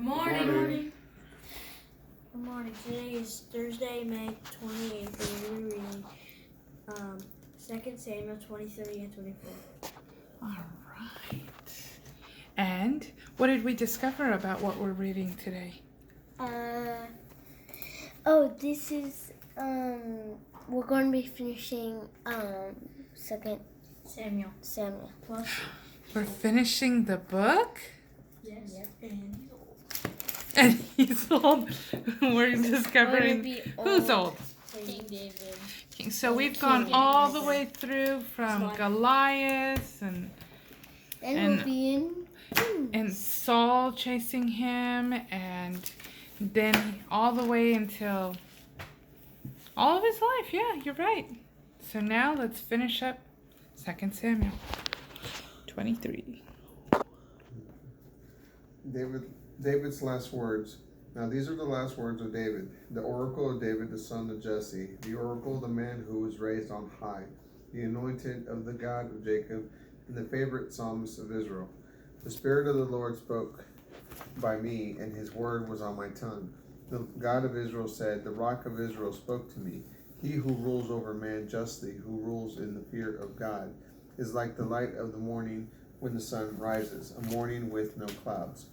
Good morning. Good morning. Good morning. Today is Thursday, May 28th, and we're reading 2 Samuel 23 and 24. All right. And what did we discover about what we're reading today? This is, we're going to be finishing, 2 Samuel. Well, We're finishing the book? Yes. Yep. And he's old. We're discovering who's old. King David. So we've gone all the way through from Slide. Goliath and we'll be and Saul chasing him, and then all the way until all of his life. Yeah, you're right. So now let's finish up 2 Samuel 23. David's last words. Now these are the last words of David, the oracle of David, the son of Jesse, the oracle of the man who was raised on high, the anointed of the God of Jacob, and the favorite psalmist of Israel. The Spirit of the Lord spoke by me, and his word was on my tongue. The God of Israel said, the rock of Israel spoke to me. He who rules over man justly, who rules in the fear of God, is like the light of the morning when the sun rises, a morning with no clouds,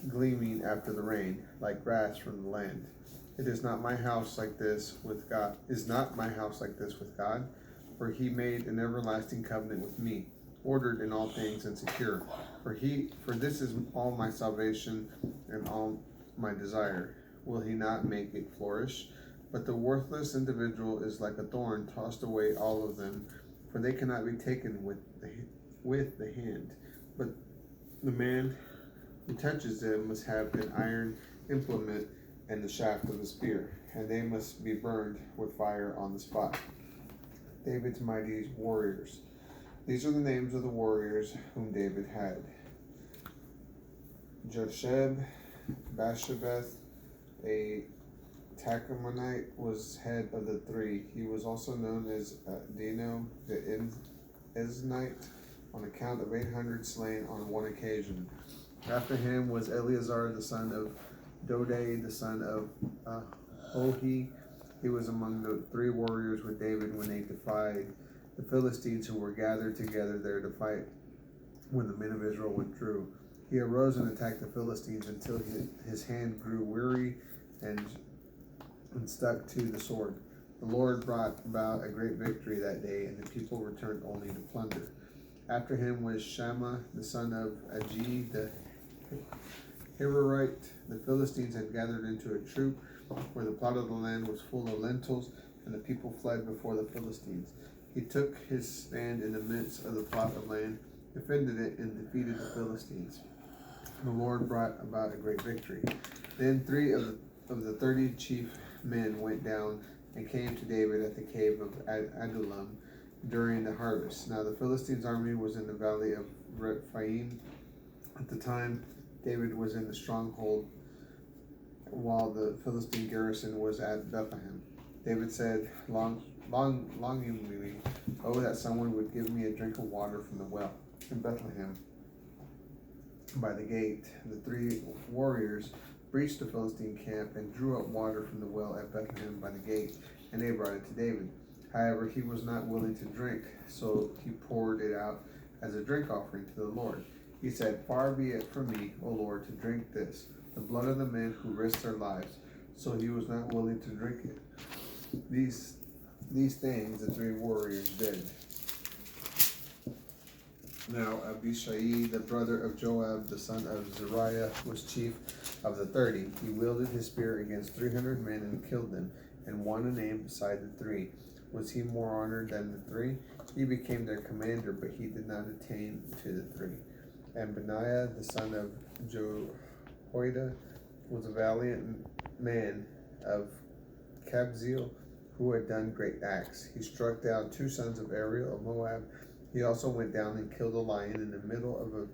gleaming after the rain, like grass from the land. It is not my house like this with God. Is not my house like this with God? For he made an everlasting covenant with me, ordered in all things and secure. For this is all my salvation and all my desire. Will he not make it flourish? But the worthless individual is like a thorn, tossed away all of them, for they cannot be taken with the hand. But the man who touches them must have an iron implement and the shaft of a spear, and they must be burned with fire on the spot. David's mighty warriors. These are the names of the warriors whom David had. Josheb, Basshebeth, a Tachamonite, was head of the three. He was also known as Dino the Eznite, on account of 800 slain on one occasion. After him was Eleazar the son of Dode, the son of Ohi. He was among the three warriors with David when they defied the Philistines, who were gathered together there to fight when the men of Israel withdrew. He arose and attacked the Philistines until his hand grew weary and stuck to the sword. The Lord brought about a great victory that day, and the people returned only to plunder. After him was Shammah the son of Agi the Hirorite. The Philistines had gathered into a troop where the plot of the land was full of lentils, and the people fled before the Philistines. He took his stand in the midst of the plot of land, defended it, and defeated the Philistines. The Lord brought about a great victory. Then 3 of the 30 chief men went down and came to David at the cave of Adullam during the harvest. Now the Philistines' army was in the valley of Rephaim. At the time, David was in the stronghold, while the Philistine garrison was at Bethlehem. David said longingly, "Oh, that someone would give me a drink of water from the well." In Bethlehem, by the gate, the 3 warriors breached the Philistine camp and drew up water from the well at Bethlehem by the gate, and they brought it to David. However, he was not willing to drink, so he poured it out as a drink offering to the Lord. He said, "Far be it from me, O Lord, to drink this, the blood of the men who risked their lives." So he was not willing to drink it. These things the 3 warriors did. Now Abishai, the brother of Joab, the son of Zeruiah, was chief of the 30. He wielded his spear against 300 men and killed them, and won a name beside the 3. Was he more honored than the 3? He became their commander, but he did not attain to the 3. And Benaiah, the son of Jehoiada, was a valiant man of Kabzeel, who had done great acts. He struck down 2 sons of Ariel of Moab. He also went down and killed a lion in the middle of a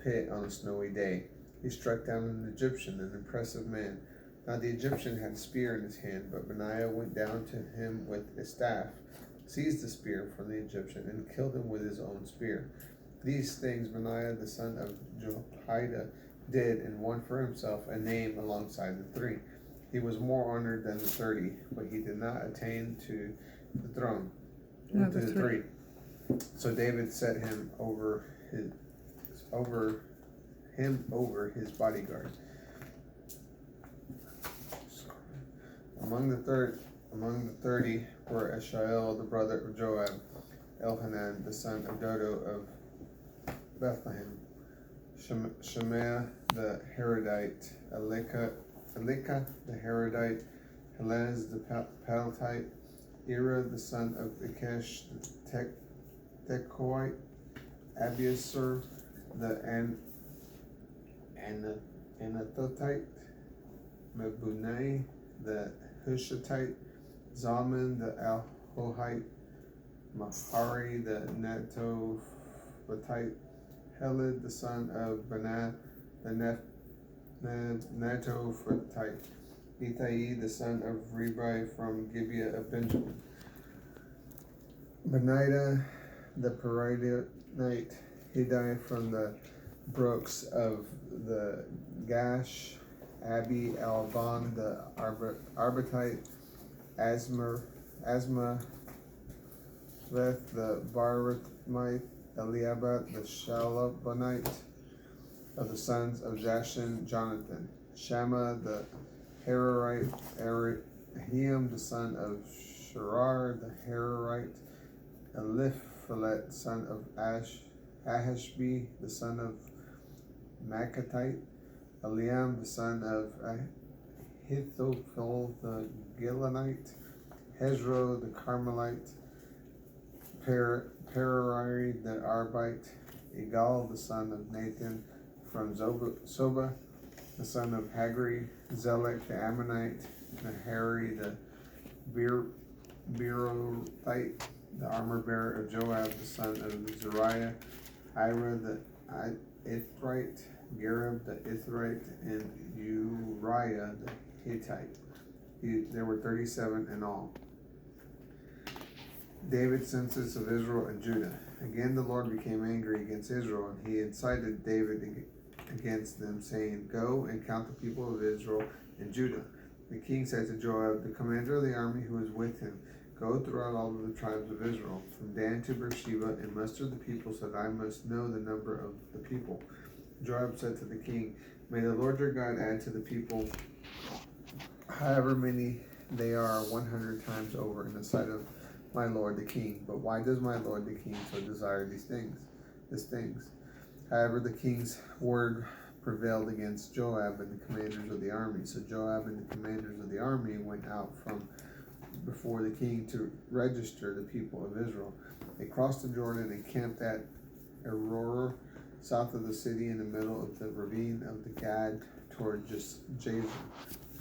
pit on a snowy day. He struck down an Egyptian, an impressive man. Now the Egyptian had a spear in his hand, but Benaiah went down to him with a staff, seized the spear from the Egyptian, and killed him with his own spear. These things Benaiah the son of Jehoiada did and won for himself a name alongside the 3. He was more honored than the 30, but he did not attain to the throne. No, To the the 3. So David set him over his bodyguard. Among the 30 were Ashael, the brother of Joab, Elhanan, the son of Dodo of Bethlehem, Shemaiah the Harodite, Elika the Harodite, Helez the Palatite, Ira the son of Ikesh the Tekoite, Abiasur the Anathothite, Mebunai the Hushatite, Zalman the Ahohite, Mahari the Netophathite, Helid the son of Banah the Netophathite, Ithai the son of Ribai from Gibeah of Benjamin, Benida the Peridonite, Hidai from the brooks of the Gash, Abi Alban the Arbatite, Asmaveth the Barathmite, Eliabat the Shalabonite, of the sons of Jashin, Jonathan, Shammah the Hararite, Ahiam the son of Sharar the Hararite, Eliphalet son of Ahashbi the son of Makatite, Eliam the son of Ahithophel the Gilonite, Hezro the Carmelite, Perari the Arbite, Igal the son of Nathan from Soba, the son of Hagri, Zelek the Ammonite, Nahari the Beerothite, the armor bearer of Joab the son of Zariah, Ira the Ithrite, Gareb the Ithrite, and Uriah the Hittite. There were 37 in all. David's census of Israel and Judah. Again the Lord became angry against Israel, and he incited David against them, saying, Go and count the people of Israel and Judah. The king said to Joab, the commander of the army who was with him, Go throughout all of the tribes of Israel, from Dan to Beersheba, and muster the people, so that I must know the number of the people. Joab said to the king, May the Lord your God add to the people however many they are 100 times over in the sight of my lord the king. But why does my lord the king so desire these things? However, the king's word prevailed against Joab and the commanders of the army. So Joab and the commanders of the army went out from before the king to register the people of Israel. They crossed the Jordan and camped at Aurora, south of the city, in the middle of the ravine of the Gad toward Jazer.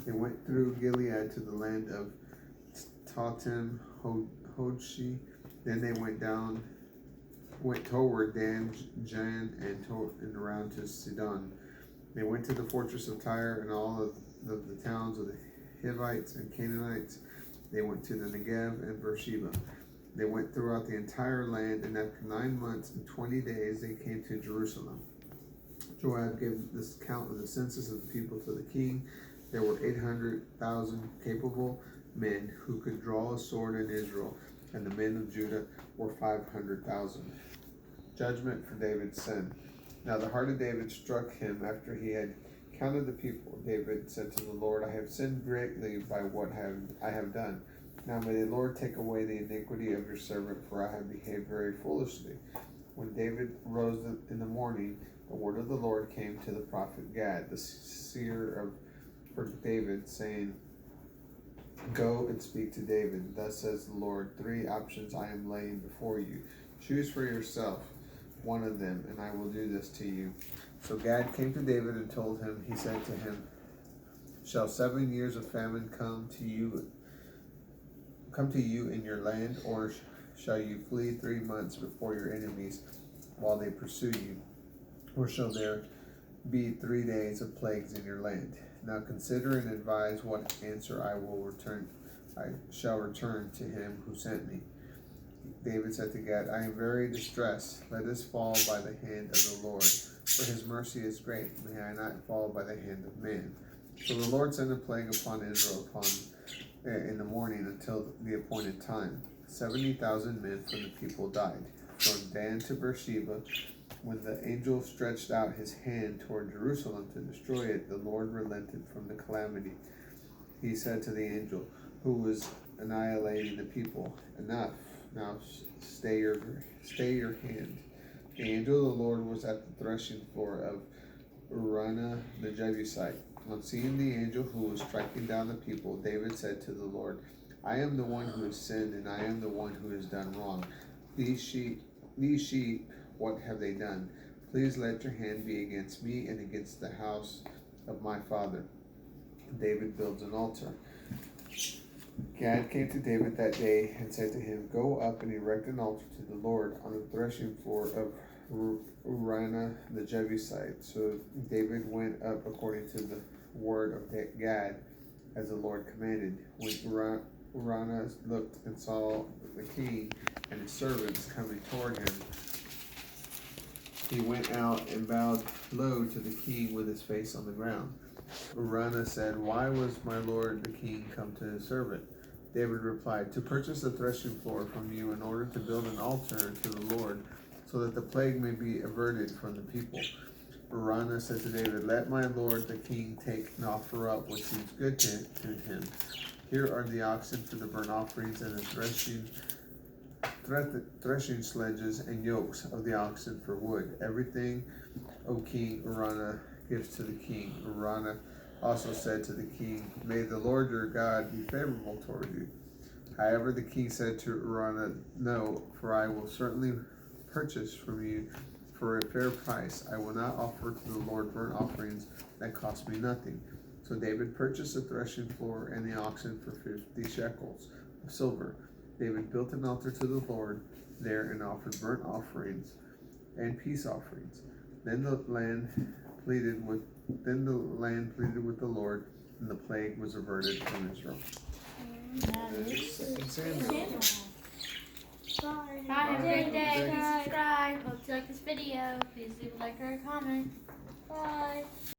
They went through Gilead to the land of Tatim Hodshi. Then they went toward Dan, Jan, and around to Sidon. They went to the fortress of Tyre and all of the towns of the Hivites and Canaanites. They went to the Negev and Beersheba. They went throughout the entire land, and after 9 months and 20 days they came to Jerusalem. Joab gave this count of the census of the people to the king. There were 800,000 capable men who could draw a sword in Israel, and the men of Judah were 500,000. Judgment for David's sin. Now the heart of David struck him after he had counted the people. David said to the Lord, I have sinned greatly by what I have done. Now may the Lord take away the iniquity of your servant, for I have behaved very foolishly. When David rose in the morning, the word of the Lord came to the prophet Gad, the seer for David, saying, Go and speak to David. Thus says the Lord, 3 options I am laying before you. Choose for yourself one of them, and I will do this to you. So Gad came to David and told him, he said to him, Shall 7 years of famine come to you in your land, or shall you flee 3 months before your enemies while they pursue you? Or shall there be 3 days of plagues in your land? Now consider and advise what answer I shall return to him who sent me. David said to Gad, I am very distressed. Let us fall by the hand of the Lord, for his mercy is great. May I not fall by the hand of man. So the Lord sent a plague upon Israel in the morning until the appointed time. 70,000 men from the people died. From Dan to Beersheba, when the angel stretched out his hand toward Jerusalem to destroy it, the Lord relented from the calamity. He said to the angel who was annihilating the people, "Enough! Now stay your hand." The angel of the Lord was at the threshing floor of Araunah the Jebusite. On seeing the angel who was striking down the people, David said to the Lord, "I am the one who has sinned, and I am the one who has done wrong. These sheep, what have they done? Please let your hand be against me and against the house of my father." David builds an altar. Gad came to David that day and said to him, "Go up and erect an altar to the Lord on the threshing floor of Araunah the Jebusite." So David went up according to the word of Gad, as the Lord commanded. When Araunah looked and saw the king and his servants coming toward him, he went out and bowed low to the king with his face on the ground. Araunah said, "Why was my lord the king come to his servant?" David replied, "To purchase a threshing floor from you in order to build an altar to the Lord, so that the plague may be averted from the people." Araunah said to David, "Let my lord the king take and offer up what seems good to him. Here are the oxen for the burnt offerings and the threshing sledges and yokes of the oxen for wood. Everything, O king," Araunah gives to the king. Araunah also said to the king, "May the Lord your God be favorable toward you." However, the king said to Araunah, "No, for I will certainly purchase from you for a fair price. I will not offer to the Lord burnt offerings that cost me nothing." So David purchased the threshing floor and the oxen for 50 shekels of silver. David built an altar to the Lord there and offered burnt offerings and peace offerings. Then the land pleaded with the Lord, and the plague was averted from Israel. That is Second Samuel. Bye. Bye, have a great day. Bye. Please subscribe. Hope you like this video. Please leave a like or a comment. Bye.